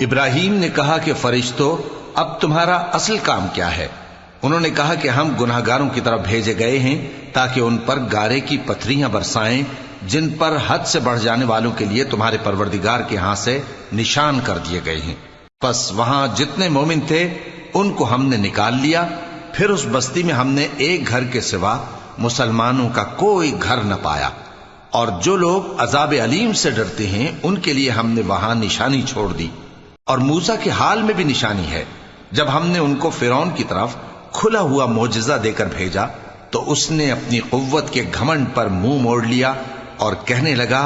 ابراہیم نے کہا کہ فرشتوں، اب تمہارا اصل کام کیا ہے؟ انہوں نے کہا کہ ہم گناہگاروں کی طرف بھیجے گئے ہیں تاکہ ان پر گارے کی پتھریاں برسائیں جن پر حد سے بڑھ جانے والوں کے لیے تمہارے پروردگار کے ہاں سے نشان کر دیے گئے ہیں۔ پس وہاں جتنے مومن تھے ان کو ہم نے نکال لیا، پھر اس بستی میں ہم نے ایک گھر کے سوا مسلمانوں کا کوئی گھر نہ پایا، اور جو لوگ عذاب علیم سے ڈرتے ہیں ان کے لیے ہم نے وہاں نشانی چھوڑ دی۔ اور موسیٰ کے حال میں بھی نشانی ہے، جب ہم نے ان کو فرعون کی طرف کھلا ہوا معجزہ دے کر بھیجا تو اس نے اپنی قوت کے گھمنڈ پر منہ موڑ لیا اور کہنے لگا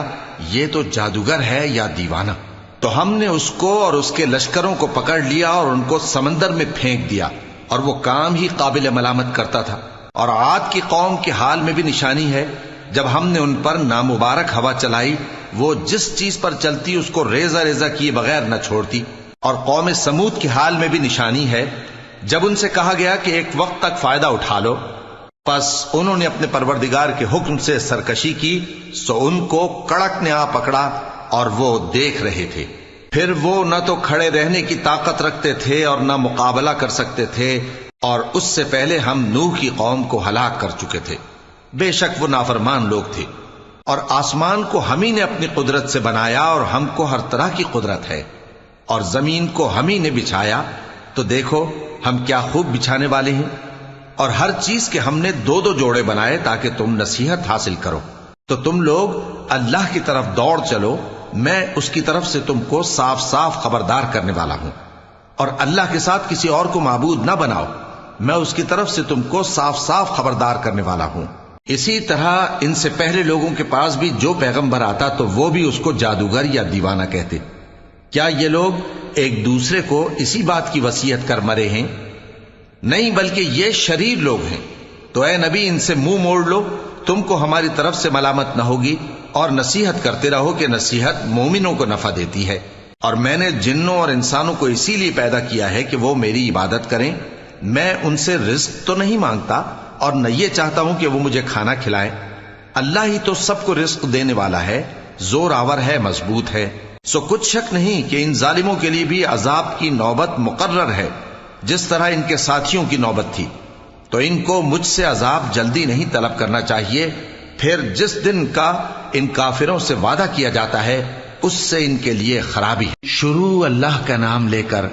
یہ تو جادوگر ہے یا دیوانہ۔ تو ہم نے اس کو اور اس کے لشکروں کو پکڑ لیا اور ان کو سمندر میں پھینک دیا، اور وہ کام ہی قابل ملامت کرتا تھا۔ اور عاد کی قوم کے حال میں بھی نشانی ہے، جب ہم نے ان پر نامبارک ہوا چلائی، وہ جس چیز پر چلتی اس کو ریزہ ریزہ کیے بغیر نہ چھوڑتی۔ اور قوم سمود کے حال میں بھی نشانی ہے، جب ان سے کہا گیا کہ ایک وقت تک فائدہ اٹھا لو، پس انہوں نے اپنے پروردگار کے حکم سے سرکشی کی، سو ان کو کڑک نے آ پکڑا اور وہ دیکھ رہے تھے۔ پھر وہ نہ تو کھڑے رہنے کی طاقت رکھتے تھے اور نہ مقابلہ کر سکتے تھے، اور اس سے پہلے ہم نوح کی قوم کو ہلاک کر چکے تھے۔ بے شک وہ نافرمان لوگ تھے۔ اور آسمان کو ہم ہی نے اپنی قدرت سے بنایا، اور ہم کو ہر طرح کی قدرت ہے، اور زمین کو ہم ہی نے بچھایا، تو دیکھو ہم کیا خوب بچھانے والے ہیں۔ اور ہر چیز کے ہم نے دو دو جوڑے بنائے تاکہ تم نصیحت حاصل کرو۔ تو تم لوگ اللہ کی طرف دوڑ چلو، میں اس کی طرف سے تم کو صاف صاف خبردار کرنے والا ہوں۔ اور اللہ کے ساتھ کسی اور کو معبود نہ بناؤ، میں اس کی طرف سے تم کو صاف صاف خبردار کرنے والا ہوں۔ اسی طرح ان سے پہلے لوگوں کے پاس بھی جو پیغمبر آتا تو وہ بھی اس کو جادوگر یا دیوانہ کہتے۔ کیا یہ لوگ ایک دوسرے کو اسی بات کی وصیت کر مرے ہیں؟ نہیں، بلکہ یہ شریر لوگ ہیں۔ تو اے نبی ان سے منہ موڑ لو، تم کو ہماری طرف سے ملامت نہ ہوگی، اور نصیحت کرتے رہو کہ نصیحت مومنوں کو نفع دیتی ہے۔ اور میں نے جنوں اور انسانوں کو اسی لیے پیدا کیا ہے کہ وہ میری عبادت کریں۔ میں ان سے رزق تو نہیں مانگتا اور نہ یہ چاہتا ہوں کہ وہ مجھے کھانا کھلائیں۔ اللہ ہی تو سب کو رزق دینے والا ہے، زور آور ہے، مضبوط ہے۔ سو کچھ شک نہیں کہ ان ظالموں کے لیے بھی عذاب کی نوبت مقرر ہے، جس طرح ان کے ساتھیوں کی نوبت تھی۔ تو ان کو مجھ سے عذاب جلدی نہیں طلب کرنا چاہیے، پھر جس دن کا ان کافروں سے وعدہ کیا جاتا ہے اس سے ان کے لیے خرابی ہے۔ شروع اللہ کا نام لے کر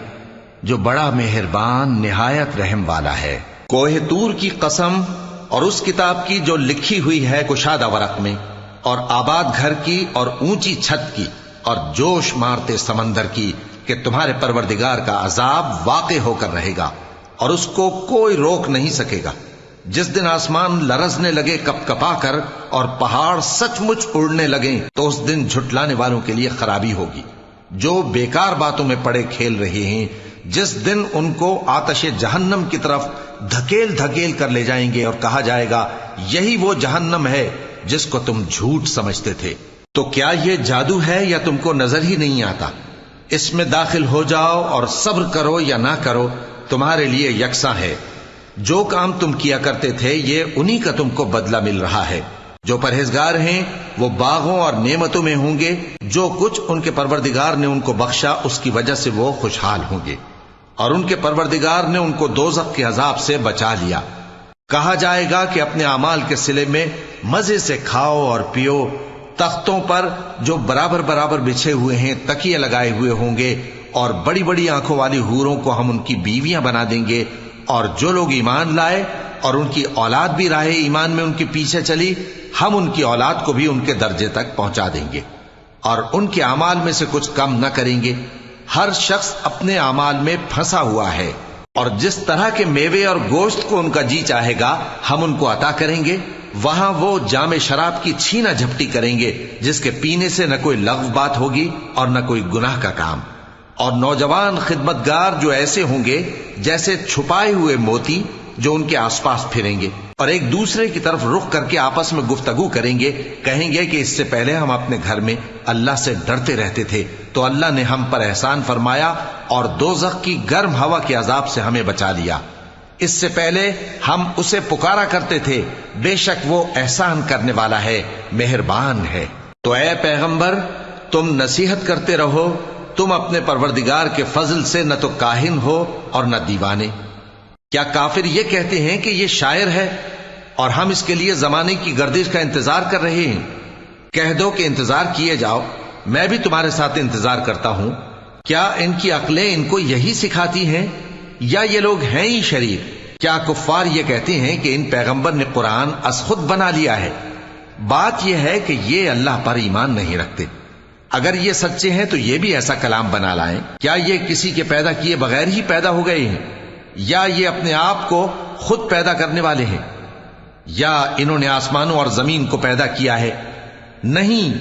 جو بڑا مہربان نہایت رحم والا ہے۔ کوہ طور کی قسم، اور اس کتاب کی جو لکھی ہوئی ہے کشادہ ورق میں، اور آباد گھر کی اور اونچی چھت کی، اور جوش مارتے سمندر کی، کہ تمہارے پروردگار کا عذاب واقع ہو کر رہے گا اور اس کو کوئی روک نہیں سکے گا۔ جس دن آسمان لرزنے لگے کپ کپا کر اور پہاڑ سچ مچ اڑنے لگیں، تو اس دن جھٹلانے والوں کے لیے خرابی ہوگی جو بیکار باتوں میں پڑے کھیل رہے ہیں۔ جس دن ان کو آتش جہنم کی طرف دھکیل دھکیل کر لے جائیں گے اور کہا جائے گا یہی وہ جہنم ہے جس کو تم جھوٹ سمجھتے تھے۔ تو کیا یہ جادو ہے یا تم کو نظر ہی نہیں آتا؟ اس میں داخل ہو جاؤ اور صبر کرو یا نہ کرو، تمہارے لیے یکساں ہے۔ جو کام تم کیا کرتے تھے یہ انہی کا تم کو بدلہ مل رہا ہے۔ جو پرہیزگار ہیں وہ باغوں اور نعمتوں میں ہوں گے، جو کچھ ان کے پروردگار نے ان کو بخشا اس کی وجہ سے وہ خوشحال ہوں گے، اور ان کے پروردگار نے ان کو دوزخ کے عذاب سے بچا لیا۔ کہا جائے گا کہ اپنے اعمال کے صلے میں مزے سے کھاؤ اور پیو۔ تختوں پر جو برابر برابر بچھے ہوئے ہیں تکیے لگائے ہوئے ہوں گے، اور بڑی بڑی آنکھوں والی حوروں کو ہم ان کی بیویاں بنا دیں گے۔ اور جو لوگ ایمان لائے اور ان کی اولاد بھی راہ ایمان میں ان کے پیچھے چلی، ہم ان کی اولاد کو بھی ان کے درجے تک پہنچا دیں گے، اور ان کے اعمال میں سے کچھ کم نہ کریں گے۔ ہر شخص اپنے اعمال میں پھنسا ہوا ہے، اور جس طرح کے میوے اور گوشت کو ان کا جی چاہے گا ہم ان کو عطا کریں گے۔ وہاں وہ جام شراب کی چھینا جھپٹی کریں گے، جس کے پینے سے نہ کوئی لغو بات ہوگی اور نہ کوئی گناہ کا کام۔ اور نوجوان خدمتگار جو ایسے ہوں گے جیسے چھپائے ہوئے موتی جو ان کے آس پاس پھریں گے، اور ایک دوسرے کی طرف رخ کر کے آپس میں گفتگو کریں گے، کہیں گے کہ اس سے پہلے ہم اپنے گھر میں اللہ سے ڈرتے رہتے تھے، تو اللہ نے ہم پر احسان فرمایا اور دوزخ کی گرم ہوا کے عذاب سے ہمیں بچا لیا۔ اس سے پہلے ہم اسے پکارا کرتے تھے، بے شک وہ احسان کرنے والا ہے، مہربان ہے۔ تو اے پیغمبر تم نصیحت کرتے رہو، تم اپنے پروردگار کے فضل سے نہ تو کاہن ہو اور نہ دیوانے۔ کیا کافر یہ کہتے ہیں کہ یہ شاعر ہے اور ہم اس کے لیے زمانے کی گردش کا انتظار کر رہے ہیں؟ کہہ دو کہ انتظار کیے جاؤ، میں بھی تمہارے ساتھ انتظار کرتا ہوں۔ کیا ان کی عقلیں ان کو یہی سکھاتی ہیں یا یہ لوگ ہیں ہی شریر؟ کیا کفار یہ کہتے ہیں کہ ان پیغمبر نے قرآن از خود بنا لیا ہے؟ بات یہ ہے کہ یہ اللہ پر ایمان نہیں رکھتے۔ اگر یہ سچے ہیں تو یہ بھی ایسا کلام بنا لائیں۔ کیا یہ کسی کے پیدا کیے بغیر ہی پیدا ہو گئے ہیں یا یہ اپنے آپ کو خود پیدا کرنے والے ہیں؟ یا انہوں نے آسمانوں اور زمین کو پیدا کیا ہے؟ نہیں،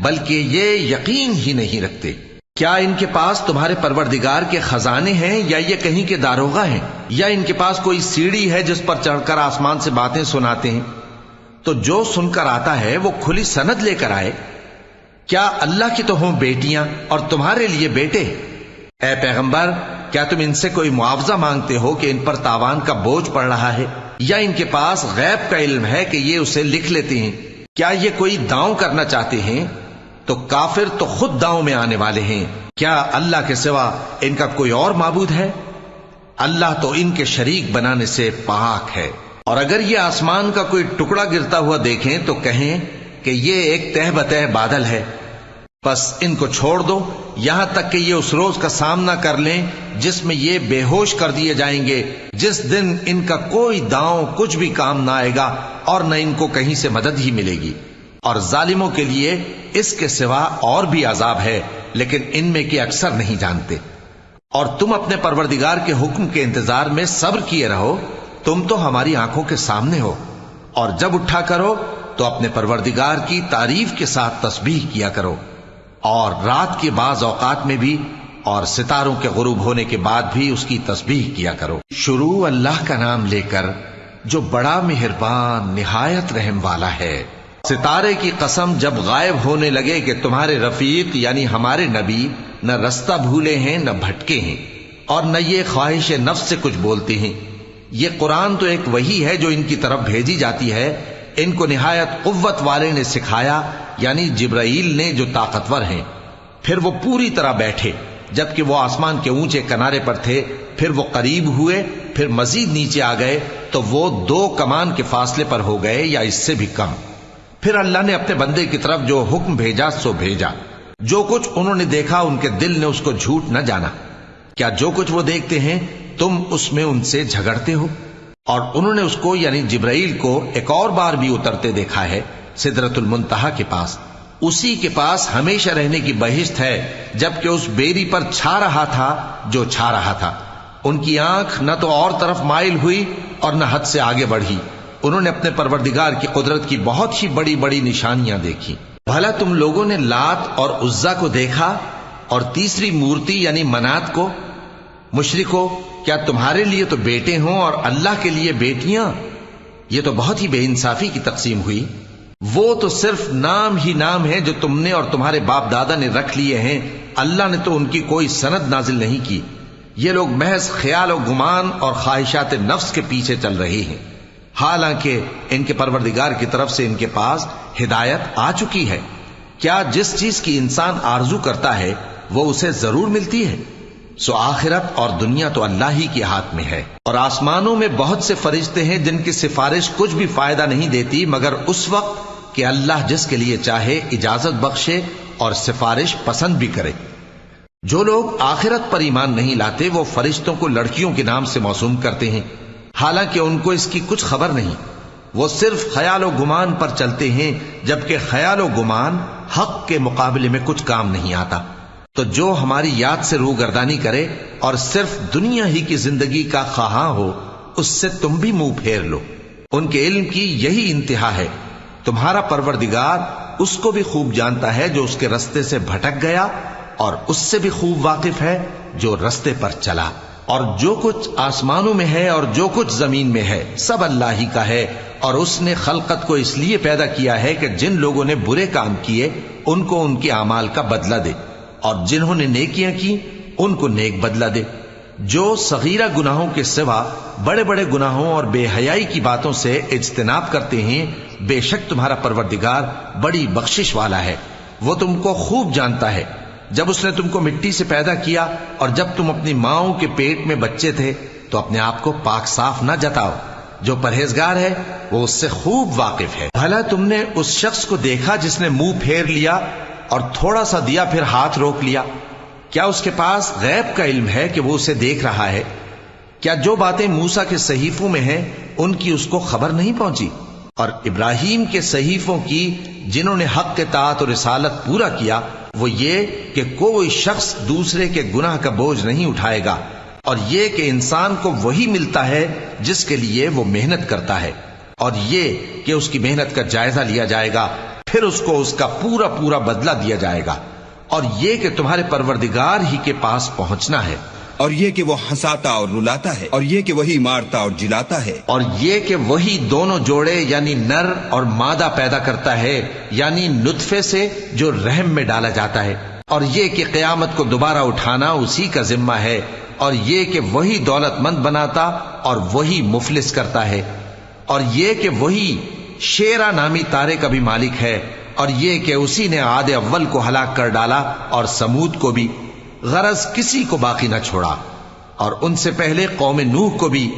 بلکہ یہ یقین ہی نہیں رکھتے۔ کیا ان کے پاس تمہارے پروردگار کے خزانے ہیں یا یہ کہیں کے داروغہ ہیں؟ یا ان کے پاس کوئی سیڑھی ہے جس پر چڑھ کر آسمان سے باتیں سناتے ہیں؟ تو جو سن کر آتا ہے وہ کھلی سند لے کر آئے۔ کیا اللہ کی تو ہوں بیٹیاں اور تمہارے لیے بیٹے؟ اے پیغمبر، کیا تم ان سے کوئی معاوضہ مانگتے ہو کہ ان پر تاوان کا بوجھ پڑ رہا ہے؟ یا ان کے پاس غیب کا علم ہے کہ یہ اسے لکھ لیتے ہیں؟ کیا یہ کوئی داؤں کرنا چاہتے ہیں؟ تو کافر تو خود داؤں میں آنے والے ہیں۔ کیا اللہ کے سوا ان کا کوئی اور معبود ہے؟ اللہ تو ان کے شریک بنانے سے پاک ہے۔ اور اگر یہ آسمان کا کوئی ٹکڑا گرتا ہوا دیکھیں تو کہیں کہ یہ ایک تہ بتہ بادل ہے، بس ان کو چھوڑ دو یہاں تک کہ یہ اس روز کا سامنا کر لیں جس میں یہ بے ہوش کر دیے جائیں گے، جس دن ان کا کوئی داؤں کچھ بھی کام نہ آئے گا اور نہ ان کو کہیں سے مدد ہی ملے گی۔ اور ظالموں کے لیے اس کے سوا اور بھی عذاب ہے، لیکن ان میں کے اکثر نہیں جانتے۔ اور تم اپنے پروردگار کے حکم کے انتظار میں صبر کیے رہو، تم تو ہماری آنکھوں کے سامنے ہو۔ اور جب اٹھا کرو تو اپنے پروردگار کی تعریف کے ساتھ تسبیح کیا کرو، اور رات کے بعض اوقات میں بھی اور ستاروں کے غروب ہونے کے بعد بھی اس کی تسبیح کیا کرو۔ شروع اللہ کا نام لے کر جو بڑا مہربان نہایت رحم والا ہے۔ ستارے کی قسم جب غائب ہونے لگے کہ تمہارے رفیق یعنی ہمارے نبی نہ رستہ بھولے ہیں نہ بھٹکے ہیں، اور نہ یہ خواہش نفس سے کچھ بولتے ہیں۔ یہ قرآن تو ایک وحی ہے جو ان کی طرف بھیجی جاتی ہے، ان کو نہایت قوت والے نے سکھایا، یعنی جبرائیل نے جو طاقتور ہیں۔ پھر وہ پوری طرح بیٹھے جبکہ وہ آسمان کے اونچے کنارے پر تھے، پھر وہ قریب ہوئے، پھر مزید نیچے آ گئے تو وہ 2 کمان کے فاصلے پر ہو گئے یا اس سے بھی کم۔ پھر اللہ نے اپنے بندے کی طرف جو حکم بھیجا سو بھیجا۔ جو کچھ انہوں نے دیکھا ان کے دل نے اس کو جھوٹ نہ جانا۔ کیا جو کچھ وہ دیکھتے ہیں تم اس میں ان سے جھگڑتے ہو؟ اور انہوں نے اس کو یعنی جبرائیل کو ایک اور بار بھی اترتے دیکھا ہے سدرۃ المنتہا کے پاس۔ اسی کے پاس ہمیشہ رہنے کی بہشت ہے، جبکہ اس بیری پر چھا رہا تھا جو چھا رہا تھا۔ ان کی آنکھ نہ تو اور طرف مائل ہوئی اور نہ حد سے آگے بڑھی۔ انہوں نے اپنے پروردگار کی قدرت کی بہت ہی بڑی بڑی نشانیاں دیکھی۔ بھلا تم لوگوں نے لات اور عزا کو دیکھا اور تیسری مورتی یعنی منات کو؟ مشرکو، کیا تمہارے لیے تو بیٹے ہوں اور اللہ کے لیے بیٹیاں؟ یہ تو بہت ہی بے انصافی کی تقسیم ہوئی۔ وہ تو صرف نام ہی نام ہے جو تم نے اور تمہارے باپ دادا نے رکھ لیے ہیں، اللہ نے تو ان کی کوئی سند نازل نہیں کی۔ یہ لوگ محض خیال و گمان اور خواہشات نفس کے پیچھے چل رہے ہیں، حالانکہ ان کے پروردگار کی طرف سے ان کے پاس ہدایت آ چکی ہے۔ کیا جس چیز کی انسان آرزو کرتا ہے وہ اسے ضرور ملتی ہے؟ سو آخرت اور دنیا تو اللہ ہی کے ہاتھ میں ہے۔ اور آسمانوں میں بہت سے فرشتے ہیں جن کی سفارش کچھ بھی فائدہ نہیں دیتی مگر اس وقت کہ اللہ جس کے لیے چاہے اجازت بخشے اور سفارش پسند بھی کرے۔ جو لوگ آخرت پر ایمان نہیں لاتے وہ فرشتوں کو لڑکیوں کے نام سے موسوم کرتے ہیں، حالانکہ ان کو اس کی کچھ خبر نہیں۔ وہ صرف خیال و گمان پر چلتے ہیں، جبکہ خیال و گمان حق کے مقابلے میں کچھ کام نہیں آتا۔ تو جو ہماری یاد سے روگردانی کرے اور صرف دنیا ہی کی زندگی کا خواہاں ہو، اس سے تم بھی منہ پھیر لو۔ ان کے علم کی یہی انتہا ہے۔ تمہارا پروردگار اس کو بھی خوب جانتا ہے جو اس کے رستے سے بھٹک گیا، اور اس سے بھی خوب واقف ہے جو رستے پر چلا۔ اور جو کچھ آسمانوں میں ہے اور جو کچھ زمین میں ہے سب اللہ ہی کا ہے، اور اس نے خلقت کو اس لیے پیدا کیا ہے کہ جن لوگوں نے برے کام کیے ان کو ان کے اعمال کا بدلہ دے، اور جنہوں نے نیکیاں کی ان کو نیک بدلہ دے۔ جو صغیرہ گناہوں کے سوا بڑے بڑے گناہوں اور بے حیائی کی باتوں سے اجتناب کرتے ہیں، بے شک تمہارا پروردگار بڑی بخشش والا ہے، وہ تم کو خوب جانتا ہے۔ جب اس نے تم کو مٹی سے پیدا کیا اور جب تم اپنی ماؤں کے پیٹ میں بچے تھے تو اپنے آپ کو پاک صاف نہ جتاؤ. جو پرہیزگار ہے وہ اس سے خوب واقف ہے. بھلا تم نے اس شخص کو دیکھا جس نے منہ پھیر لیا اور تھوڑا سا دیا پھر ہاتھ روک لیا؟ کیا اس کے پاس غیب کا علم ہے کہ وہ اسے دیکھ رہا ہے؟ کیا جو باتیں موسیٰ کے صحیفوں میں ہیں ان کی اس کو خبر نہیں پہنچی؟ اور ابراہیم کے صحیفوں کی جنہوں نے حق اطاعت اور رسالت پورا کیا وہ یہ کہ کوئی شخص دوسرے کے گناہ کا بوجھ نہیں اٹھائے گا، اور یہ کہ انسان کو وہی ملتا ہے جس کے لیے وہ محنت کرتا ہے، اور یہ کہ اس کی محنت کا جائزہ لیا جائے گا، پھر اس کو اس کا پورا پورا بدلہ دیا جائے گا، اور یہ کہ تمہارے پروردگار ہی کے پاس پہنچنا ہے، اور یہ کہ وہ ہنساتا اور رلاتا ہے، اور یہ کہ وہی مارتا اور جلاتا ہے، اور یہ کہ وہی دونوں جوڑے یعنی نر اور مادہ پیدا کرتا ہے یعنی نطفے سے جو رحم میں ڈالا جاتا ہے، اور یہ کہ قیامت کو دوبارہ اٹھانا اسی کا ذمہ ہے، اور یہ کہ وہی دولت مند بناتا اور وہی مفلس کرتا ہے، اور یہ کہ وہی شیرا نامی تارے کا بھی مالک ہے، اور یہ کہ اسی نے عاد اول کو ہلاک کر ڈالا اور سمود کو بھی، غرض کسی کو باقی نہ چھوڑا، اور ان سے پہلے قوم نوح کو بھی.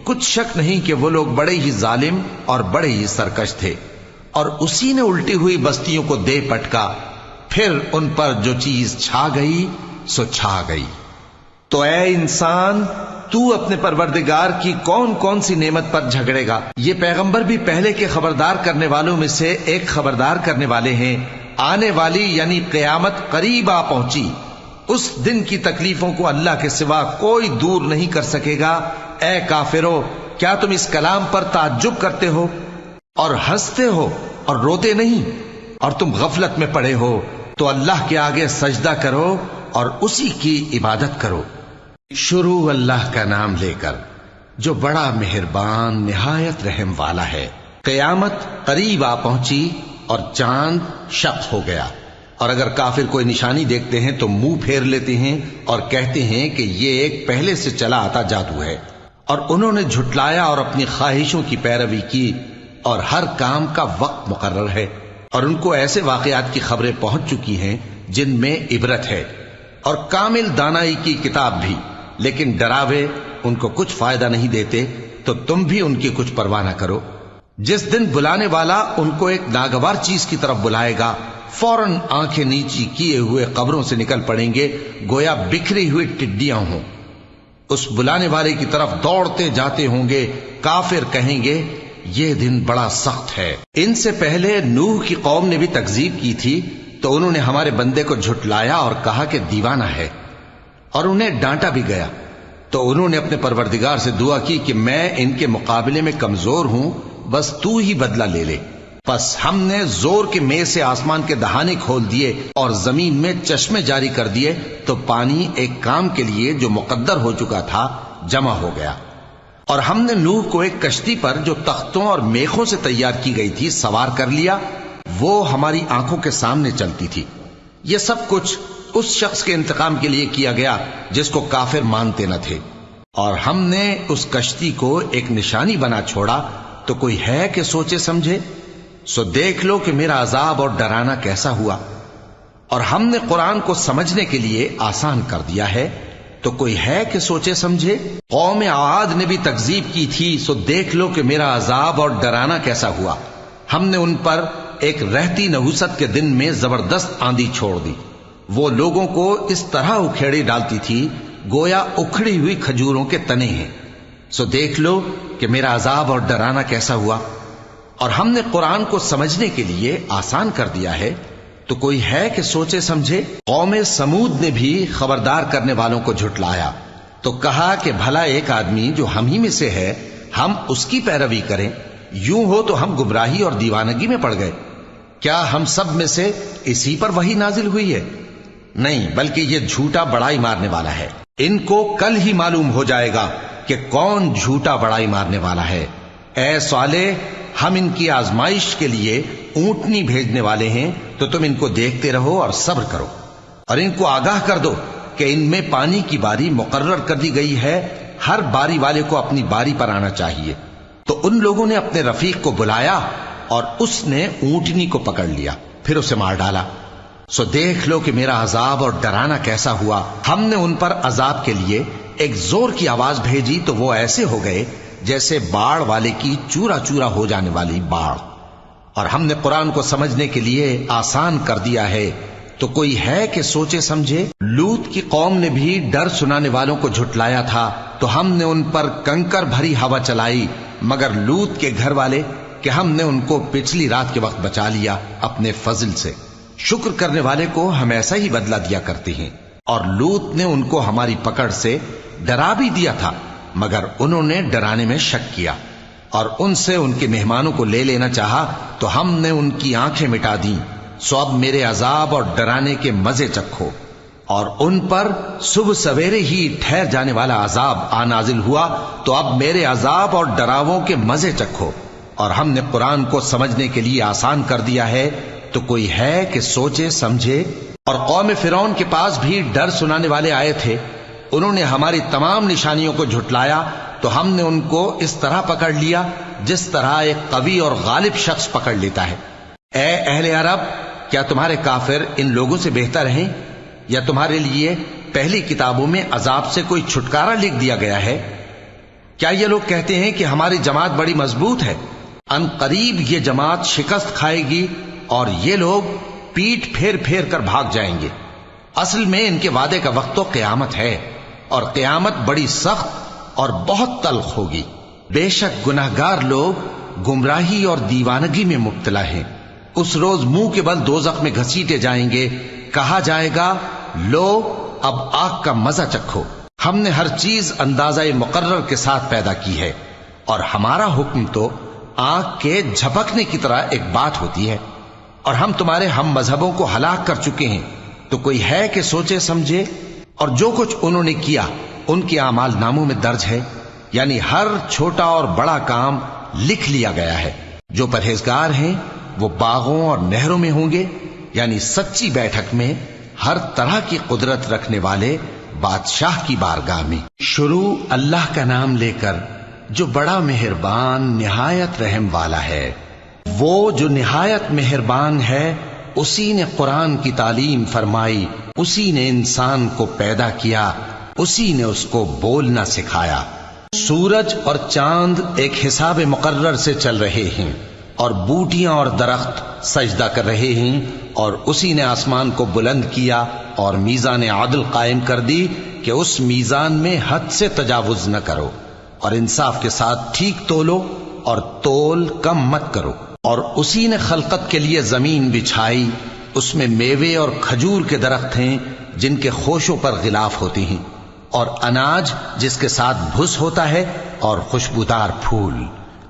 کچھ شک نہیں کہ وہ لوگ بڑے ہی ظالم اور بڑے ہی سرکش تھے، اور اسی نے الٹی ہوئی بستیوں کو دے پٹکا، پھر ان پر جو چیز چھا گئی سو چھا گئی. تو اے انسان، تو اپنے پروردگار کی کون کون سی نعمت پر جھگڑے گا؟ یہ پیغمبر بھی پہلے کے خبردار کرنے والوں میں سے ایک خبردار کرنے والے ہیں. آنے والی یعنی قیامت قریب آ پہنچی، اس دن کی تکلیفوں کو اللہ کے سوا کوئی دور نہیں کر سکے گا. اے کافرو، کیا تم اس کلام پر تعجب کرتے ہو اور ہنستے ہو اور روتے نہیں؟ اور تم غفلت میں پڑے ہو تو اللہ کے آگے سجدہ کرو اور اسی کی عبادت کرو. شروع اللہ کا نام لے کر جو بڑا مہربان نہایت رحم والا ہے. قیامت قریب آ پہنچی اور چاند شق ہو گیا، اور اگر کافر کوئی نشانی دیکھتے ہیں تو منہ پھیر لیتے ہیں اور کہتے ہیں کہ یہ ایک پہلے سے چلا آتا جادو ہے، اور انہوں نے جھٹلایا اور اپنی خواہشوں کی پیروی کی، اور ہر کام کا وقت مقرر ہے، اور ان کو ایسے واقعات کی خبریں پہنچ چکی ہیں جن میں عبرت ہے، اور کامل دانائی کی کتاب بھی، لیکن ڈراوے ان کو کچھ فائدہ نہیں دیتے، تو تم بھی ان کی کچھ پرواہ نہ کرو. جس دن بلانے والا ان کو ایک ناگوار چیز کی طرف بلائے گا، فوراً آنکھیں نیچی کیے ہوئے قبروں سے نکل پڑیں گے گویا بکھری ہوئی ٹڈیاں ہوں. اس بلانے والے کی طرف دوڑتے جاتے ہوں گے. کافر کہیں گے یہ دن بڑا سخت ہے. ان سے پہلے نوح کی قوم نے بھی تکذیب کی تھی تو انہوں نے ہمارے بندے کو جھٹلایا اور کہا کہ دیوانہ ہے، اور انہیں ڈانٹا بھی گیا. تو انہوں نے اپنے پروردگار سے دعا کی کہ میں ان کے مقابلے میں کمزور ہوں، بس تو ہی بدلہ لے لے. پس ہم نے زور کے میں سے آسمان کے دہانے کھول دیے اور زمین میں چشمے جاری کر دیے، تو پانی ایک کام کے لیے جو مقدر ہو چکا تھا جمع ہو گیا. اور ہم نے نوح کو ایک کشتی پر جو تختوں اور میخوں سے تیار کی گئی تھی سوار کر لیا، وہ ہماری آنکھوں کے سامنے چلتی تھی. یہ سب کچھ اس شخص کے انتقام کے لیے کیا گیا جس کو کافر مانتے نہ تھے. اور ہم نے اس کشتی کو ایک نشانی بنا چھوڑا، تو کوئی ہے کہ سوچے سمجھے؟ سو دیکھ لو کہ میرا عذاب اور ڈرانا کیسا ہوا. اور ہم نے قرآن کو سمجھنے کے لیے آسان کر دیا ہے، تو کوئی ہے کہ سوچے سمجھے؟ قوم عاد نے بھی تکذیب کی تھی، سو دیکھ لو کہ میرا عذاب اور ڈرانا کیسا ہوا. ہم نے ان پر ایک رہتی نحوست کے دن میں زبردست آندھی چھوڑ دی. وہ لوگوں کو اس طرح اکھیڑی ڈالتی تھی گویا اکھڑی ہوئی کھجوروں کے تنے ہیں. سو دیکھ لو کہ میرا عذاب اور ڈرانا کیسا ہوا. اور ہم نے قرآن کو سمجھنے کے لیے آسان کر دیا ہے، تو کوئی ہے کہ سوچے سمجھے؟ قوم سمود نے بھی خبردار کرنے والوں کو جھٹلایا، تو کہا کہ بھلا ایک آدمی جو ہم ہی میں سے ہے ہم اس کی پیروی کریں؟ یوں ہو تو ہم گمراہی اور دیوانگی میں پڑ گئے. کیا ہم سب میں سے اسی پر وحی نازل ہوئی ہے؟ نہیں، بلکہ یہ جھوٹا بڑائی مارنے والا ہے. ان کو کل ہی معلوم ہو جائے گا کہ کون جھوٹا بڑائی مارنے والا ہے. اے صالح، ہم ان کی آزمائش کے لیے اونٹنی بھیجنے والے ہیں، تو تم ان کو دیکھتے رہو اور صبر کرو، اور ان کو آگاہ کر دو کہ ان میں پانی کی باری مقرر کر دی گئی ہے، ہر باری والے کو اپنی باری پر آنا چاہیے. تو ان لوگوں نے اپنے رفیق کو بلایا اور اس نے اونٹنی کو پکڑ لیا، پھر اسے مار ڈالا. سو دیکھ لو کہ میرا عذاب اور ڈرانا کیسا ہوا۔ ہم نے ان پر عذاب کے لیے ایک زور کی آواز بھیجی تو وہ ایسے ہو گئے جیسے باڑ والے کی چورا چورا ہو جانے والی باڑ۔ اور ہم نے قرآن کو سمجھنے کے لیے آسان کر دیا ہے، تو کوئی ہے کہ سوچے سمجھے؟ لوط کی قوم نے بھی ڈر سنانے والوں کو جھٹلایا تھا، تو ہم نے ان پر کنکر بھری ہوا چلائی، مگر لوط کے گھر والے کہ ہم نے ان کو پچھلی رات کے وقت بچا لیا اپنے فضل سے۔ شکر کرنے والے کو ہم ایسا ہی بدلہ دیا کرتے ہیں۔ اور لوط نے ان کو ہماری پکڑ سے ڈرا بھی دیا تھا، مگر انہوں نے ڈرانے میں شک کیا، اور ان سے ان کے مہمانوں کو لے لینا چاہا تو ہم نے ان کی آنکھیں مٹا دیں۔ سو اب میرے عذاب اور ڈرانے کے مزے چکھو۔ اور ان پر صبح سویرے ہی ٹھہر جانے والا عذاب آ نازل ہوا، تو اب میرے عذاب اور ڈراووں کے مزے چکھو۔ اور ہم نے قرآن کو سمجھنے کے لیے آسان کر دیا ہے، تو کوئی ہے کہ سوچے سمجھے؟ اور قوم فرعون کے پاس بھی ڈر سنانے والے آئے تھے، انہوں نے ہماری تمام نشانیوں کو جھٹلایا، تو ہم نے ان کو اس طرح پکڑ لیا جس طرح ایک قوی اور غالب شخص پکڑ لیتا ہے۔ اے اہل عرب، کیا تمہارے کافر ان لوگوں سے بہتر ہیں؟ یا تمہارے لیے پہلی کتابوں میں عذاب سے کوئی چھٹکارا لکھ دیا گیا ہے؟ کیا یہ لوگ کہتے ہیں کہ ہماری جماعت بڑی مضبوط ہے؟ ان قریب یہ جماعت شکست کھائے گی اور یہ لوگ پیٹ پھیر پھیر کر بھاگ جائیں گے۔ اصل میں ان کے وعدے کا وقت تو قیامت ہے، اور قیامت بڑی سخت اور بہت تلخ ہوگی۔ بے شک گناہگار لوگ گمراہی اور دیوانگی میں مبتلا ہیں۔ اس روز منہ کے بل دوزخ میں گھسیٹے جائیں گے، کہا جائے گا لو اب آگ کا مزہ چکھو۔ ہم نے ہر چیز اندازہ مقرر کے ساتھ پیدا کی ہے، اور ہمارا حکم تو آگ کے جھپکنے کی طرح ایک بات ہوتی ہے۔ اور ہم تمہارے ہم مذہبوں کو ہلاک کر چکے ہیں، تو کوئی ہے کہ سوچے سمجھے؟ اور جو کچھ انہوں نے کیا ان کے اعمال ناموں میں درج ہے، یعنی ہر چھوٹا اور بڑا کام لکھ لیا گیا ہے۔ جو پرہیزگار ہیں وہ باغوں اور نہروں میں ہوں گے، یعنی سچی بیٹھک میں ہر طرح کی قدرت رکھنے والے بادشاہ کی بارگاہ میں۔ شروع اللہ کا نام لے کر جو بڑا مہربان نہایت رحم والا ہے۔ وہ جو نہایت مہربان ہے، اسی نے قرآن کی تعلیم فرمائی، اسی نے انسان کو پیدا کیا، اسی نے اس کو بولنا سکھایا۔ سورج اور چاند ایک حساب مقرر سے چل رہے ہیں، اور بوٹیاں اور درخت سجدہ کر رہے ہیں، اور اسی نے آسمان کو بلند کیا اور میزان عدل قائم کر دی کہ اس میزان میں حد سے تجاوز نہ کرو، اور انصاف کے ساتھ ٹھیک تولو اور تول کم مت کرو۔ اور اسی نے خلقت کے لیے زمین بچھائی، اس میں میوے اور کھجور کے درخت ہیں جن کے خوشوں پر غلاف ہوتے ہیں، اور اناج جس کے ساتھ بھس ہوتا ہے، اور خوشبودار پھول۔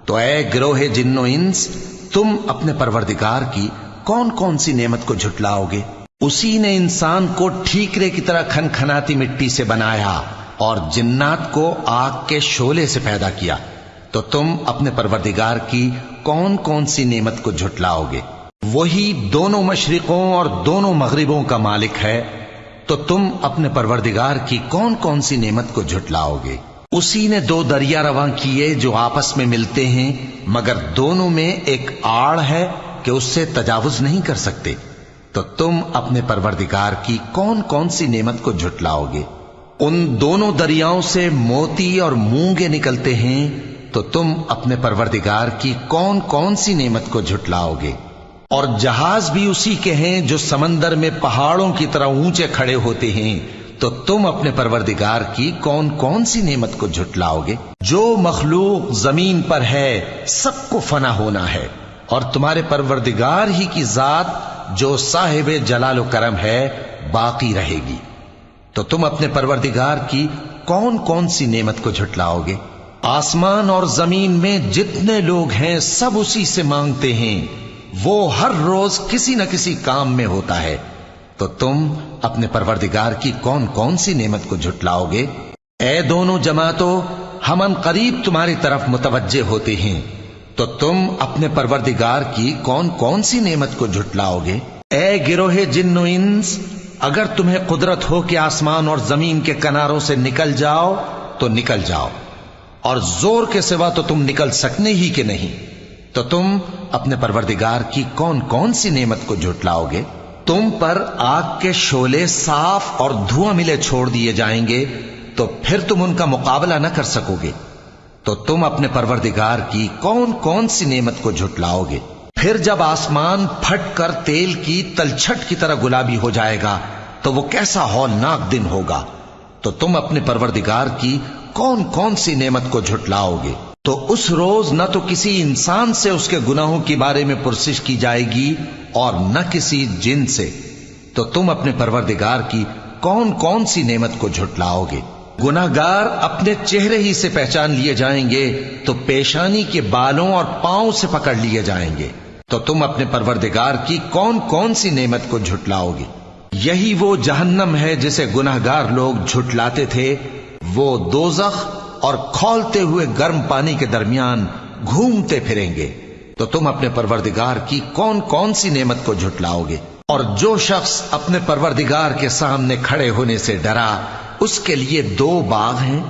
تو اے گروہ جن و انس، تم اپنے پروردگار کی کون کون سی نعمت کو جھٹلاؤ گے؟ اسی نے انسان کو ٹھیکرے کی طرح کھنکھناتی مٹی سے بنایا، اور جنات کو آگ کے شعلے سے پیدا کیا۔ تو تم اپنے پروردگار کی کون کون سی نعمت کو جھٹلاؤ گے؟ وہی دونوں مشرقوں اور دونوں مغربوں کا مالک ہے، تو تم اپنے پروردگار کی کون کون سی نعمت کو جھٹلاؤ گے؟ اسی نے دو دریا رواں کیے جو آپس میں ملتے ہیں، مگر دونوں میں ایک آڑ ہے کہ اس سے تجاوز نہیں کر سکتے۔ تو تم اپنے پروردگار کی کون کون سی نعمت کو جھٹلاؤ گے؟ ان دونوں دریاؤں سے موتی اور مونگے نکلتے ہیں، تو تم اپنے پروردگار کی کون کون سی نعمت کو جھٹلاؤ گے؟ اور جہاز بھی اسی کے ہیں جو سمندر میں پہاڑوں کی طرح اونچے کھڑے ہوتے ہیں، تو تم اپنے پروردگار کی کون کون سی نعمت کو جھٹلاؤ گے؟ جو مخلوق زمین پر ہے سب کو فنا ہونا ہے، اور تمہارے پروردگار ہی کی ذات جو صاحب جلال و کرم ہے باقی رہے گی۔ تو تم اپنے پروردگار کی کون کون سی نعمت کو جھٹلاؤ گے؟ آسمان اور زمین میں جتنے لوگ ہیں سب اسی سے مانگتے ہیں، وہ ہر روز کسی نہ کسی کام میں ہوتا ہے۔ تو تم اپنے پروردگار کی کون کون سی نعمت کو جھٹلاؤ گے؟ اے دونوں جماعتوں، ہم ان قریب تمہاری طرف متوجہ ہوتے ہیں، تو تم اپنے پروردگار کی کون کون سی نعمت کو جھٹلاؤ گے؟ اے گروہ جن و انس، اگر تمہیں قدرت ہو کہ آسمان اور زمین کے کناروں سے نکل جاؤ تو نکل جاؤ، اور زور کے سوا تو تم نکل سکنے ہی کہ نہیں، تو تم اپنے پروردگار کی کون کون سی نعمت کو جھٹلاؤ گے؟ تم پر آگ کے شعلے صاف اور دھواں ملے چھوڑ دیے جائیں گے تو پھر تم ان کا مقابلہ نہ کر سکو گے، تو تم اپنے پروردگار کی کون کون سی نعمت کو جھٹلاؤ گے؟ پھر جب آسمان پھٹ کر تیل کی تلچھٹ کی طرح گلابی ہو جائے گا تو وہ کیسا ہولناک دن ہوگا، تو تم اپنے پروردگار کی کون کون سی نعمت کو جھٹلاؤ گے؟ تو اس روز نہ تو کسی انسان سے اس کے گناہوں کے بارے میں پرسش کی جائے گی اور نہ کسی جن سے، تو تم اپنے پروردگار کی کون کون سی نعمت کو جھٹلاؤ گے؟ گناہگار اپنے چہرے ہی سے پہچان لیے جائیں گے تو پیشانی کے بالوں اور پاؤں سے پکڑ لیے جائیں گے، تو تم اپنے پروردگار کی کون کون سی نعمت کو جھٹلاؤ گے؟ یہی وہ جہنم ہے جسے گناہگار لوگ جھٹلاتے تھے، وہ دوزخ اور کھولتے ہوئے گرم پانی کے درمیان گھومتے پھریں گے، تو تم اپنے پروردگار کی کون کون سی نعمت کو جھٹلاؤ گے؟ اور جو شخص اپنے پروردگار کے سامنے کھڑے ہونے سے ڈرا اس کے لیے 2 باغ ہیں،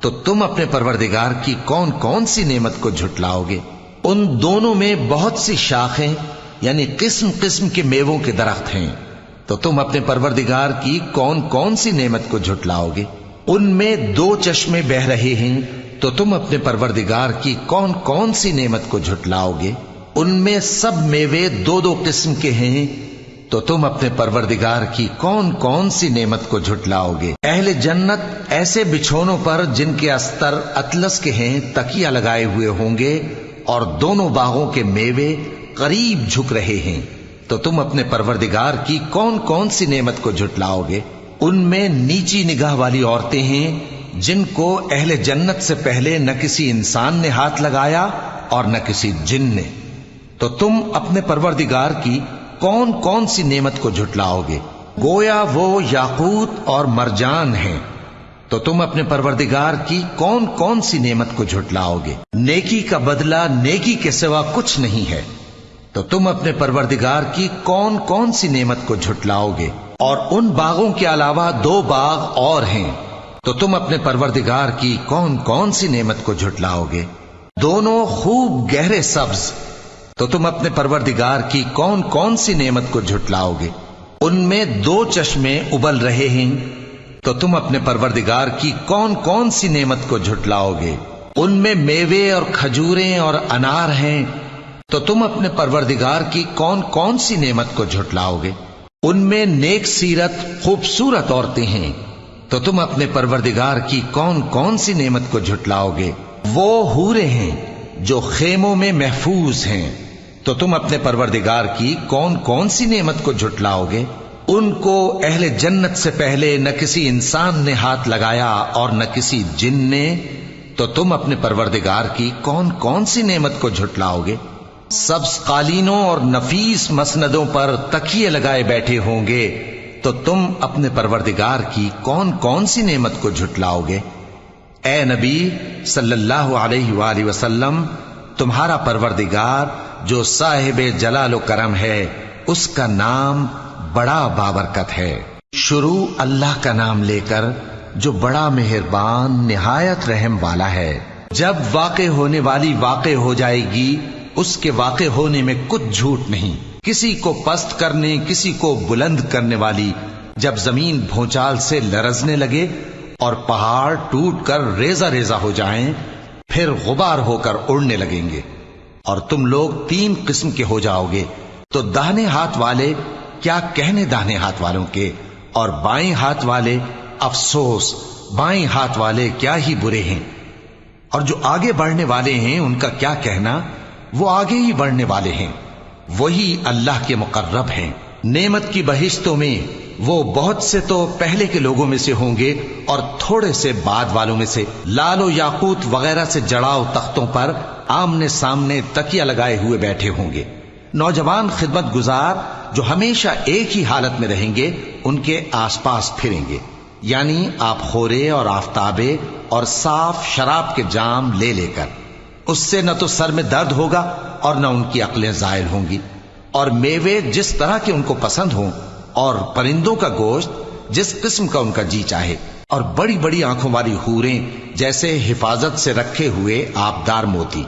تو تم اپنے پروردگار کی کون کون سی نعمت کو جھٹلاؤ گے؟ ان دونوں میں بہت سی شاخیں یعنی قسم قسم کے میووں کے درخت ہیں، تو تم اپنے پروردگار کی کون کون سی نعمت کو جھٹلاؤ گے؟ ان میں 2 چشمے بہ رہے ہیں، تو تم اپنے پروردگار کی کون کون سی نعمت کو جھٹلاؤ گے؟ ان میں سب میوے 2 قسم کے ہیں، تو تم اپنے پروردگار کی کون کون سی نعمت کو جھٹلاؤ گے؟ اہل جنت ایسے بچھونوں پر جن کے استر اطلس کے ہیں تکیہ لگائے ہوئے ہوں گے، اور دونوں باغوں کے میوے قریب جھک رہے ہیں، تو تم اپنے پروردگار کی کون کون سی نعمت کو جھٹلاؤ گے؟ ان میں نیچی نگاہ والی عورتیں ہیں جن کو اہل جنت سے پہلے نہ کسی انسان نے ہاتھ لگایا اور نہ کسی جن نے، تو تم اپنے پروردگار کی کون کون سی نعمت کو جھٹلاؤ گے؟ گویا وہ یاقوت اور مرجان ہیں، تو تم اپنے پروردگار کی کون کون سی نعمت کو جھٹلاؤ گے؟ نیکی کا بدلہ نیکی کے سوا کچھ نہیں ہے، تو تم اپنے پروردگار کی کون کون سی نعمت کو جھٹلاؤ گے؟ اور ان باغوں کے علاوہ 2 باغ اور ہیں، تو تم اپنے پروردگار کی کون کون سی نعمت کو جھٹلاؤ گے؟ دونوں خوب گہرے سبز، تو تم اپنے پروردگار کی کون کون سی نعمت کو جھٹلاؤ گے؟ ان میں 2 چشمے ابل رہے ہیں، تو تم اپنے پروردگار کی کون کون سی نعمت کو جھٹلاؤ گے؟ ان میں میوے اور کھجوریں اور انار ہیں، تو تم اپنے پروردگار کی کون کون سی نعمت کو جھٹلاؤ گے؟ ان میں نیک سیرت خوبصورت عورتیں ہیں، تو تم اپنے پروردگار کی کون کون سی نعمت کو جھٹلاؤ گے؟ وہ حوریں ہیں جو خیموں میں محفوظ ہیں، تو تم اپنے پروردگار کی کون کون سی نعمت کو جھٹلاؤ گے؟ ان کو اہل جنت سے پہلے نہ کسی انسان نے ہاتھ لگایا اور نہ کسی جن نے، تو تم اپنے پروردگار کی کون کون سی نعمت کو جھٹلاؤ گے؟ سبز قالینوں اور نفیس مسندوں پر تکیے لگائے بیٹھے ہوں گے، تو تم اپنے پروردگار کی کون کون سی نعمت کو جھٹلاؤ گے؟ اے نبی صلی اللہ علیہ وآلہ وسلم، تمہارا پروردگار جو صاحب جلال و کرم ہے، اس کا نام بڑا بابرکت ہے۔ شروع اللہ کا نام لے کر جو بڑا مہربان نہایت رحم والا ہے۔ جب واقع ہونے والی واقع ہو جائے گی، اس کے واقع ہونے میں کچھ جھوٹ نہیں، کسی کو پست کرنے کسی کو بلند کرنے والی، جب زمین بھونچال سے لرزنے لگے اور پہاڑ ٹوٹ کر ریزہ ریزہ ہو جائیں، پھر غبار ہو کر اڑنے لگیں گے، اور تم لوگ 3 قسم کے ہو جاؤ گے، تو داہنے ہاتھ والے کیا کہنے داہنے ہاتھ والوں کے، اور بائیں ہاتھ والے افسوس، بائیں ہاتھ والے کیا ہی برے ہیں، اور جو آگے بڑھنے والے ہیں ان کا کیا کہنا، وہ آگے ہی بڑھنے والے ہیں، وہی اللہ کے مقرب ہیں۔ نعمت کی بہشتوں میں وہ بہت سے تو پہلے کے لوگوں میں سے ہوں گے اور تھوڑے سے بعد والوں میں سے، لال و یاقوت وغیرہ سے جڑاؤ تختوں پر آمنے سامنے تکیہ لگائے ہوئے بیٹھے ہوں گے۔ نوجوان خدمت گزار جو ہمیشہ ایک ہی حالت میں رہیں گے ان کے آس پاس پھریں گے، یعنی آپ خورے اور آفتابے اور صاف شراب کے جام لے لے کر، اس سے نہ تو سر میں درد ہوگا اور نہ ان کی عقلیں زائل ہوں گی، اور میوے جس طرح کے ان کو پسند ہوں، اور پرندوں کا گوشت جس قسم کا ان کا جی چاہے، اور بڑی بڑی آنکھوں والی حوریں جیسے حفاظت سے رکھے ہوئے آبدار موتی۔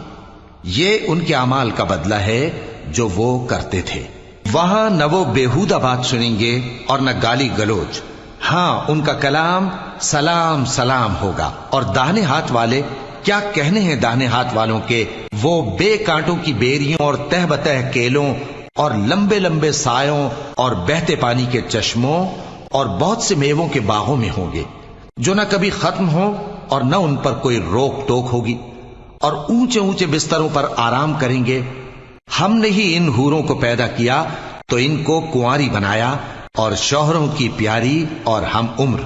یہ ان کے اعمال کا بدلہ ہے جو وہ کرتے تھے۔ وہاں نہ وہ بےہودہ بات سنیں گے اور نہ گالی گلوچ. ہاں ان کا کلام سلام سلام ہوگا. اور داہنے ہاتھ والے کیا کہنے ہیں داہنے ہاتھ والوں کے، وہ بے کانٹوں کی بیریوں اور تہ بتہ کیلوں اور لمبے لمبے سایوں اور بہتے پانی کے چشموں اور بہت سے میووں کے باغوں میں ہوں گے، جو نہ کبھی ختم ہو اور نہ ان پر کوئی روک ٹوک ہوگی، اور اونچے اونچے بستروں پر آرام کریں گے. ہم نے ہی ان حوروں کو پیدا کیا تو ان کو کنواری بنایا، اور شوہروں کی پیاری اور ہم عمر،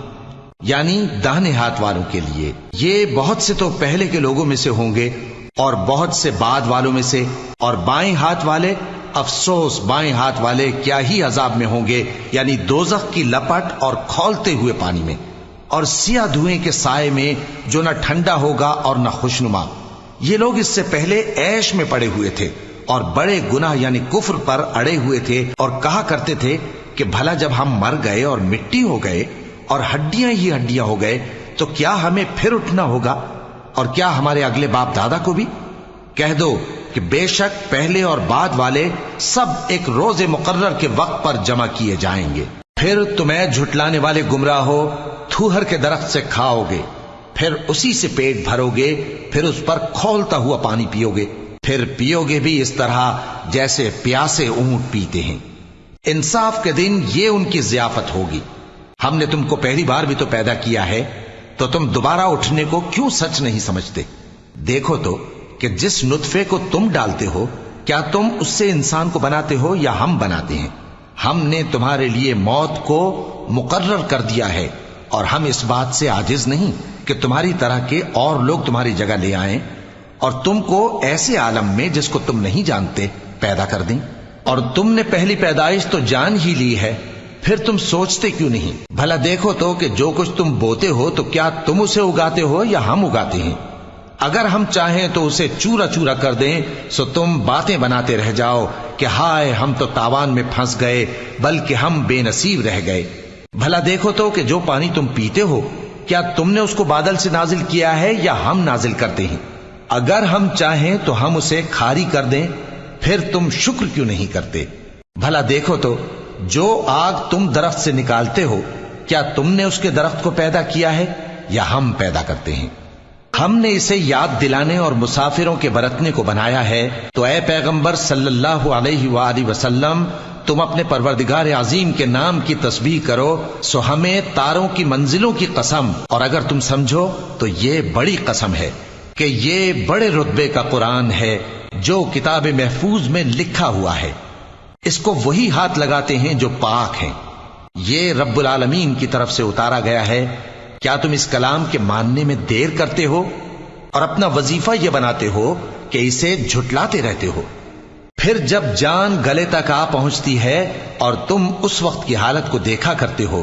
یعنی داہنے ہاتھ والوں کے لیے. یہ بہت سے تو پہلے کے لوگوں میں سے ہوں گے اور بہت سے بعد والوں میں سے. اور بائیں ہاتھ والے، افسوس بائیں ہاتھ والے کیا ہی عذاب میں ہوں گے، یعنی دوزخ کی لپٹ اور کھولتے ہوئے پانی میں، اور سیاہ دھوئیں کے سائے میں جو نہ ٹھنڈا ہوگا اور نہ خوشنما. یہ لوگ اس سے پہلے عیش میں پڑے ہوئے تھے اور بڑے گناہ یعنی کفر پر اڑے ہوئے تھے، اور کہا کرتے تھے کہ بھلا جب ہم مر گئے اور مٹی ہو گئے اور ہڈیاں ہی ہڈیاں ہو گئے تو کیا ہمیں پھر اٹھنا ہوگا، اور کیا ہمارے اگلے باپ دادا کو بھی؟ کہہ دو کہ بے شک پہلے اور بعد والے سب ایک روز مقرر کے وقت پر جمع کیے جائیں گے. پھر تمہیں جھٹلانے والے گمراہ ہو تھوہر کے درخت سے کھاؤ گے، پھر اسی سے پیٹ بھرو گے، پھر اس پر کھولتا ہوا پانی پیو گے، پھر پیو گے بھی اس طرح جیسے پیاسے اونٹ پیتے ہیں. انصاف کے دن یہ ان کی ضیافت ہوگی. ہم نے تم کو پہلی بار بھی تو پیدا کیا ہے، تو تم دوبارہ اٹھنے کو کیوں سچ نہیں سمجھتے؟ دیکھو تو کہ جس نطفے کو تم ڈالتے ہو کیا تم اس سے انسان کو بناتے ہو یا ہم بناتے ہیں؟ ہم نے تمہارے لیے موت کو مقرر کر دیا ہے، اور ہم اس بات سے عاجز نہیں کہ تمہاری طرح کے اور لوگ تمہاری جگہ لے آئیں اور تم کو ایسے عالم میں جس کو تم نہیں جانتے پیدا کر دیں. اور تم نے پہلی پیدائش تو جان ہی لی ہے، پھر تم سوچتے کیوں نہیں؟ بھلا دیکھو تو کہ جو کچھ تم بوتے ہو تو کیا تم اسے اگاتے ہو یا ہم اگاتے ہیں؟ اگر ہم چاہیں تو اسے چورا چورا کر دیں سو تم باتیں بناتے رہ جاؤ کہ ہائے ہم تو تاوان میں پھنس گئے، بلکہ ہم بے نصیب رہ گئے. بھلا دیکھو تو کہ جو پانی تم پیتے ہو کیا تم نے اس کو بادل سے نازل کیا ہے یا ہم نازل کرتے ہیں؟ اگر ہم چاہیں تو ہم اسے کھاری کر دیں، پھر تم شکر کیوں نہیں کرتے؟ بھلا دیکھو تو جو آگ تم درخت سے نکالتے ہو کیا تم نے اس کے درخت کو پیدا کیا ہے یا ہم پیدا کرتے ہیں؟ ہم نے اسے یاد دلانے اور مسافروں کے برتنے کو بنایا ہے. تو اے پیغمبر صلی اللہ علیہ وآلہ وسلم، تم اپنے پروردگار عظیم کے نام کی تسبیح کرو، سو ہمیں تاروں کی منزلوں کی قسم، اور اگر تم سمجھو تو یہ بڑی قسم ہے کہ یہ بڑے رتبے کا قرآن ہے جو کتاب محفوظ میں لکھا ہوا ہے. اس کو وہی ہاتھ لگاتے ہیں جو پاک ہیں. یہ رب العالمین کی طرف سے اتارا گیا ہے. کیا تم اس کلام کے ماننے میں دیر کرتے ہو اور اپنا وظیفہ یہ بناتے ہو کہ اسے جھٹلاتے رہتے ہو؟ پھر جب جان گلے تک آ پہنچتی ہے اور تم اس وقت کی حالت کو دیکھا کرتے ہو،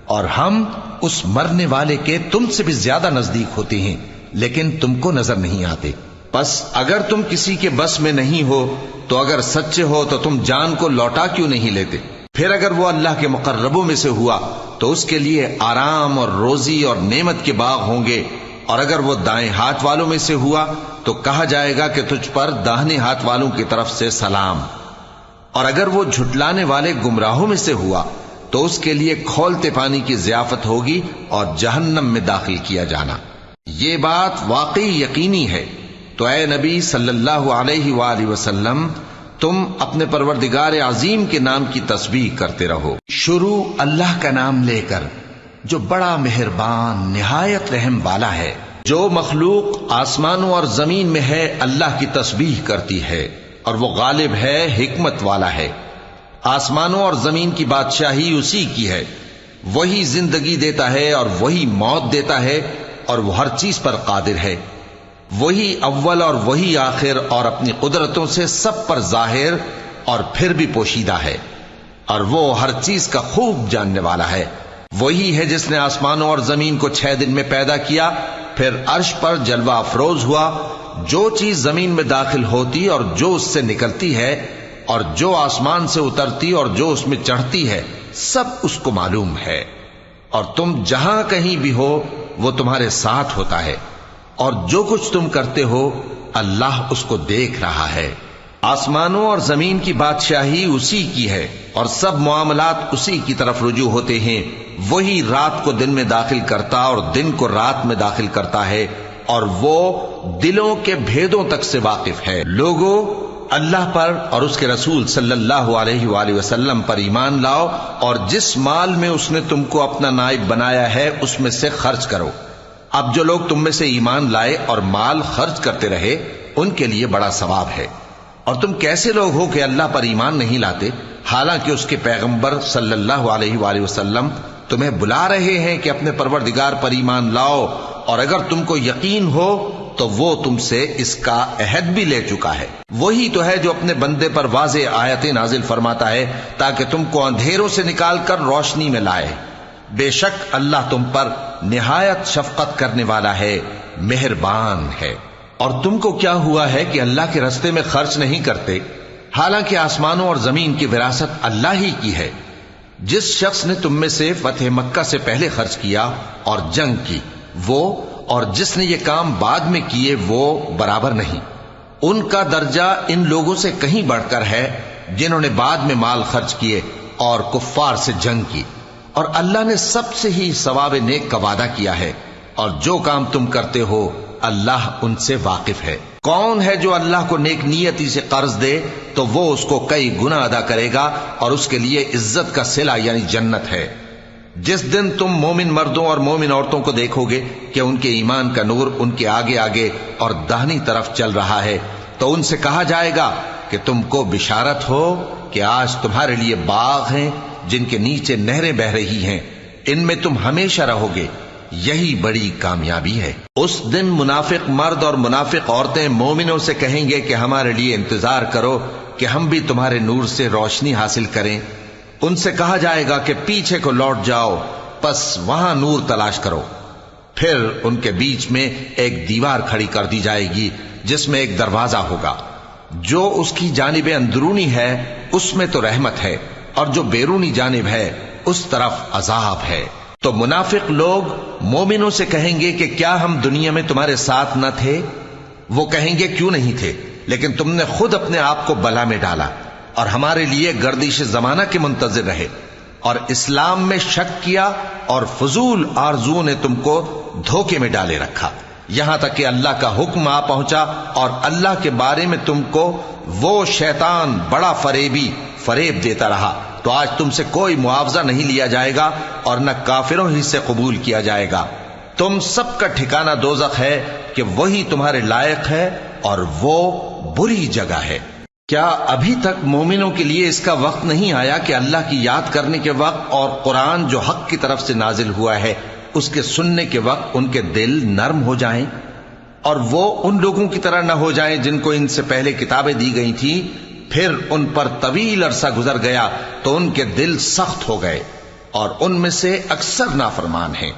اور ہم اس مرنے والے کے تم سے بھی زیادہ نزدیک ہوتے ہیں لیکن تم کو نظر نہیں آتے. بس اگر تم کسی کے بس میں نہیں ہو تو اگر سچے ہو تو تم جان کو لوٹا کیوں نہیں لیتے؟ پھر اگر وہ اللہ کے مقربوں میں سے ہوا تو اس کے لیے آرام اور روزی اور نعمت کے باغ ہوں گے، اور اگر وہ دائیں ہاتھ والوں میں سے ہوا تو کہا جائے گا کہ تجھ پر داہنے ہاتھ والوں کی طرف سے سلام. اور اگر وہ جھٹلانے والے گمراہوں میں سے ہوا تو اس کے لیے کھولتے پانی کی ضیافت ہوگی اور جہنم میں داخل کیا جانا. یہ بات واقعی یقینی ہے. تو اے نبی صلی اللہ علیہ وآلہ وسلم، تم اپنے پروردگار عظیم کے نام کی تسبیح کرتے رہو. شروع اللہ کا نام لے کر جو بڑا مہربان نہایت رحم والا ہے. جو مخلوق آسمانوں اور زمین میں ہے اللہ کی تسبیح کرتی ہے، اور وہ غالب ہے، حکمت والا ہے. آسمانوں اور زمین کی بادشاہی اسی کی ہے. وہی زندگی دیتا ہے اور وہی موت دیتا ہے، اور وہ ہر چیز پر قادر ہے. وہی اول اور وہی آخر، اور اپنی قدرتوں سے سب پر ظاہر اور پھر بھی پوشیدہ ہے، اور وہ ہر چیز کا خوب جاننے والا ہے. وہی ہے جس نے آسمانوں اور زمین کو 6 دن میں پیدا کیا، پھر عرش پر جلوہ افروز ہوا. جو چیز زمین میں داخل ہوتی اور جو اس سے نکلتی ہے، اور جو آسمان سے اترتی اور جو اس میں چڑھتی ہے، سب اس کو معلوم ہے. اور تم جہاں کہیں بھی ہو وہ تمہارے ساتھ ہوتا ہے، اور جو کچھ تم کرتے ہو اللہ اس کو دیکھ رہا ہے. آسمانوں اور زمین کی بادشاہی اسی کی ہے اور سب معاملات اسی کی طرف رجوع ہوتے ہیں. وہی رات کو دن میں داخل کرتا اور دن کو رات میں داخل کرتا ہے اور وہ دلوں کے بھیدوں تک سے واقف ہے. لوگوں، اللہ پر اور اس کے رسول صلی اللہ علیہ وآلہ وسلم پر ایمان لاؤ اور جس مال میں اس نے تم کو اپنا نائب بنایا ہے اس میں سے خرچ کرو. اب جو لوگ تم میں سے ایمان لائے اور مال خرچ کرتے رہے ان کے لیے بڑا ثواب ہے. اور تم کیسے لوگ ہو کہ اللہ پر ایمان نہیں لاتے حالانکہ اس کے پیغمبر صلی اللہ علیہ وآلہ وسلم تمہیں بلا رہے ہیں کہ اپنے پروردگار پر ایمان لاؤ، اور اگر تم کو یقین ہو تو وہ تم سے اس کا عہد بھی لے چکا ہے. وہی تو ہے جو اپنے بندے پر واضح آیتیں نازل فرماتا ہے تاکہ تم کو اندھیروں سے نکال کر روشنی میں لائے. بے شک اللہ تم پر نہایت شفقت کرنے والا ہے، مہربان ہے. اور تم کو کیا ہوا ہے کہ اللہ کے راستے میں خرچ نہیں کرتے حالانکہ آسمانوں اور زمین کی وراثت اللہ ہی کی ہے. جس شخص نے تم میں سے فتح مکہ سے پہلے خرچ کیا اور جنگ کی، وہ اور جس نے یہ کام بعد میں کیے وہ برابر نہیں. ان کا درجہ ان لوگوں سے کہیں بڑھ کر ہے جنہوں نے بعد میں مال خرچ کیے اور کفار سے جنگ کی. اور اللہ نے سب سے ہی ثواب نیک کا وعدہ کیا ہے، اور جو کام تم کرتے ہو اللہ ان سے واقف ہے. کون ہے جو اللہ کو نیک نیتی سے قرض دے تو وہ اس کو کئی گنا ادا کرے گا اور اس کے لیے عزت کا صلہ یعنی جنت ہے. جس دن تم مومن مردوں اور مومن عورتوں کو دیکھو گے کہ ان کے ایمان کا نور ان کے آگے آگے اور داہنی طرف چل رہا ہے تو ان سے کہا جائے گا کہ تم کو بشارت ہو کہ آج تمہارے لیے باغ ہیں جن کے نیچے نہریں بہ رہی ہیں، ان میں تم ہمیشہ رہو گے، یہی بڑی کامیابی ہے. اس دن منافق مرد اور منافق عورتیں مومنوں سے کہیں گے کہ ہمارے لیے انتظار کرو کہ ہم بھی تمہارے نور سے روشنی حاصل کریں. ان سے کہا جائے گا کہ پیچھے کو لوٹ جاؤ، پس وہاں نور تلاش کرو. پھر ان کے بیچ میں ایک دیوار کھڑی کر دی جائے گی جس میں ایک دروازہ ہوگا. جو اس کی جانب اندرونی ہے اس میں تو رحمت ہے اور جو بیرونی جانب ہے اس طرف عذاب ہے. تو منافق لوگ مومنوں سے کہیں گے کہ کیا ہم دنیا میں تمہارے ساتھ نہ تھے؟ وہ کہیں گے کیوں نہیں تھے، لیکن تم نے خود اپنے آپ کو بلا میں ڈالا اور ہمارے لیے گردش زمانہ کے منتظر رہے اور اسلام میں شک کیا اور فضول آرزو نے تم کو دھوکے میں ڈالے رکھا، یہاں تک کہ اللہ کا حکم آ پہنچا اور اللہ کے بارے میں تم کو وہ شیطان بڑا فریب دیتا رہا. تو آج تم سے کوئی معاوضہ نہیں لیا جائے گا اور نہ کافروں ہی سے قبول کیا جائے گا. تم سب کا ٹھکانہ دوزخ ہے کہ وہی تمہارے لائق ہے اور وہ بری جگہ ہے. کیا ابھی تک مومنوں کے لیے اس کا وقت نہیں آیا کہ اللہ کی یاد کرنے کے وقت اور قرآن جو حق کی طرف سے نازل ہوا ہے اس کے سننے کے وقت ان کے دل نرم ہو جائیں اور وہ ان لوگوں کی طرح نہ ہو جائیں جن کو ان سے پہلے کتابیں دی گئی تھیں، پھر ان پر طویل عرصہ گزر گیا تو ان کے دل سخت ہو گئے اور ان میں سے اکثر نافرمان ہیں.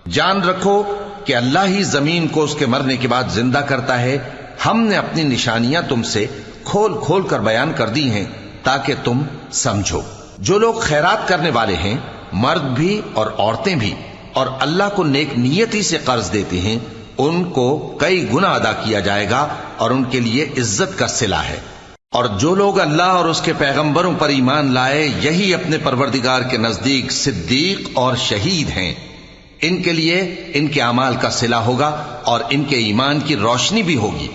جان رکھو کہ اللہ ہی زمین کو اس کے مرنے کے بعد زندہ کرتا ہے. ہم نے اپنی نشانیاں تم سے کھول کھول کر بیان کر دی ہیں تاکہ تم سمجھو. جو لوگ خیرات کرنے والے ہیں، مرد بھی اور عورتیں بھی، اور اللہ کو نیک نیتی سے قرض دیتے ہیں، ان کو کئی گنا ادا کیا جائے گا اور ان کے لیے عزت کا صلہ ہے. اور جو لوگ اللہ اور اس کے پیغمبروں پر ایمان لائے یہی اپنے پروردگار کے نزدیک صدیق اور شہید ہیں. ان کے لیے ان کے اعمال کا صلہ ہوگا اور ان کے ایمان کی روشنی بھی ہوگی.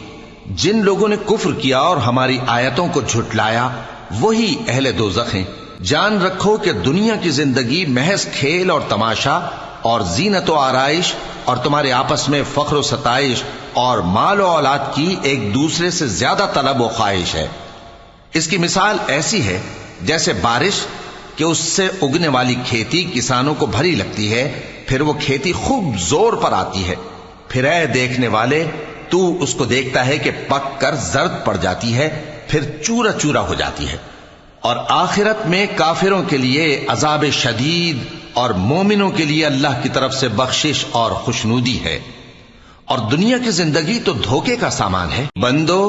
جن لوگوں نے کفر کیا اور ہماری آیتوں کو جھٹلایا وہی اہل دوزخ ہیں. جان رکھو کہ دنیا کی زندگی محض کھیل اور تماشا اور زینت و آرائش اور تمہارے آپس میں فخر و ستائش اور مال و اولاد کی ایک دوسرے سے زیادہ طلب و خواہش ہے. اس کی مثال ایسی ہے جیسے بارش کہ اس سے اگنے والی کھیتی کسانوں کو بھری لگتی ہے، پھر وہ کھیتی خوب زور پر آتی ہے، پھر اے دیکھنے والے تو اس کو دیکھتا ہے کہ پک کر زرد پڑ جاتی ہے، پھر چورا چورا ہو جاتی ہے. اور آخرت میں کافروں کے لیے عذاب شدید اور مومنوں کے لیے اللہ کی طرف سے بخشش اور خوشنودی ہے. اور دنیا کی زندگی تو دھوکے کا سامان ہے. بندو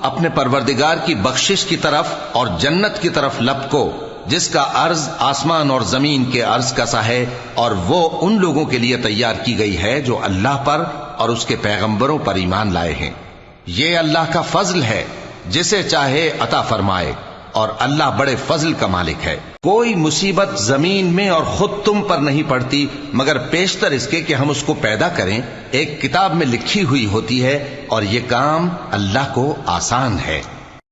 اپنے پروردگار کی بخشش کی طرف اور جنت کی طرف لپکو جس کا عرض آسمان اور زمین کے عرض کا سا ہے، اور وہ ان لوگوں کے لیے تیار کی گئی ہے جو اللہ پر اور اس کے پیغمبروں پر ایمان لائے ہیں. یہ اللہ کا فضل ہے جسے چاہے عطا فرمائے، اور اللہ بڑے فضل کا مالک ہے۔ کوئی مصیبت زمین میں اور خود تم پر نہیں پڑتی مگر پیشتر اس کے کہ ہم اس کو پیدا کریں، ایک کتاب میں لکھی ہوئی ہوتی ہے، اور یہ کام اللہ کو آسان ہے۔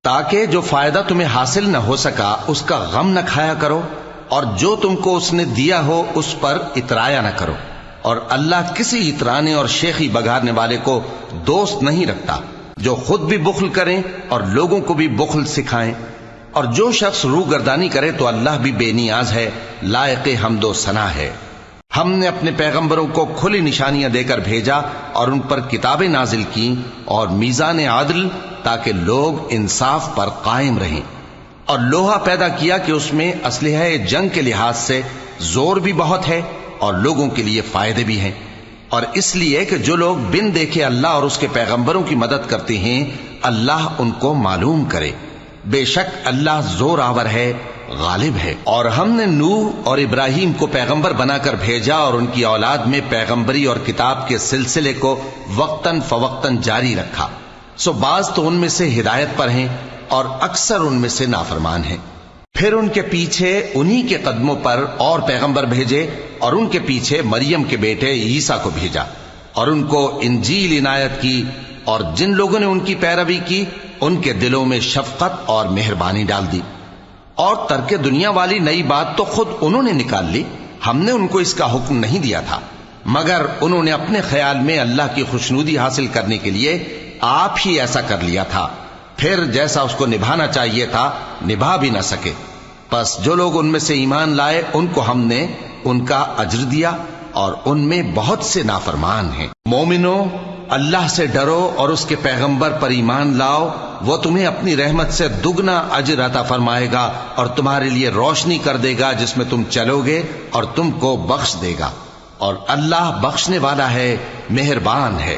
تاکہ جو فائدہ تمہیں حاصل نہ ہو سکا اس کا غم نہ کھایا کرو، اور جو تم کو اس نے دیا ہو اس پر اترایا نہ کرو، اور اللہ کسی اترانے اور شیخی بگارنے والے کو دوست نہیں رکھتا، جو خود بھی بخل کریں اور لوگوں کو بھی بخل سکھائیں۔ اور جو شخص روگردانی کرے تو اللہ بھی بے نیاز ہے، لائق حمد و ثنا ہے۔ ہم نے اپنے پیغمبروں کو کھلی نشانیاں دے کر بھیجا اور ان پر کتابیں نازل کی اور میزان عدل، تاکہ لوگ انصاف پر قائم رہیں، اور لوہا پیدا کیا کہ اس میں اسلحہ جنگ کے لحاظ سے زور بھی بہت ہے اور لوگوں کے لیے فائدے بھی ہیں، اور اس لیے کہ جو لوگ بن دیکھے اللہ اور اس کے پیغمبروں کی مدد کرتے ہیں اللہ ان کو معلوم کرے۔ بے شک اللہ زور آور ہے، غالب ہے۔ اور ہم نے نوح اور ابراہیم کو پیغمبر بنا کر بھیجا اور ان کی اولاد میں پیغمبری اور کتاب کے سلسلے کو وقتاً فوقتاً جاری رکھا، سو بعض تو ان میں سے ہدایت پر ہیں اور اکثر ان میں سے نافرمان ہیں۔ پھر ان کے پیچھے انہی کے قدموں پر اور پیغمبر بھیجے، اور ان کے پیچھے مریم کے بیٹے عیسیٰ کو بھیجا، اور ان کو انجیل عنایت کی، اور جن لوگوں نے ان کی پیروی کی ان کے دلوں میں شفقت اور مہربانی ڈال دی۔ اور ترک دنیا والی نئی بات تو خود انہوں نے نکال لی، ہم نے ان کو اس کا حکم نہیں دیا تھا، مگر انہوں نے اپنے خیال میں اللہ کی خوشنودی حاصل کرنے کے لیے آپ ہی ایسا کر لیا تھا، پھر جیسا اس کو نبھانا چاہیے تھا نبھا بھی نہ سکے۔ پس جو لوگ ان میں سے ایمان لائے ان کو ہم نے ان کا اجر دیا، اور ان میں بہت سے نافرمان ہیں۔ مومنو، اللہ سے ڈرو اور اس کے پیغمبر پر ایمان لاؤ، وہ تمہیں اپنی رحمت سے دگنا اجر عطا فرمائے گا اور تمہارے لیے روشنی کر دے گا جس میں تم چلو گے، اور تم کو بخش دے گا، اور اللہ بخشنے والا ہے، مہربان ہے۔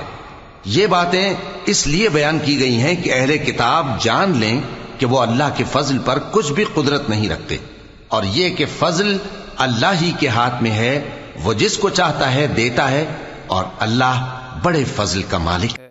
یہ باتیں اس لیے بیان کی گئی ہیں کہ اہل کتاب جان لیں کہ وہ اللہ کے فضل پر کچھ بھی قدرت نہیں رکھتے، اور یہ کہ فضل اللہ ہی کے ہاتھ میں ہے، وہ جس کو چاہتا ہے دیتا ہے، اور اللہ بڑے فضل کا مالک ہے۔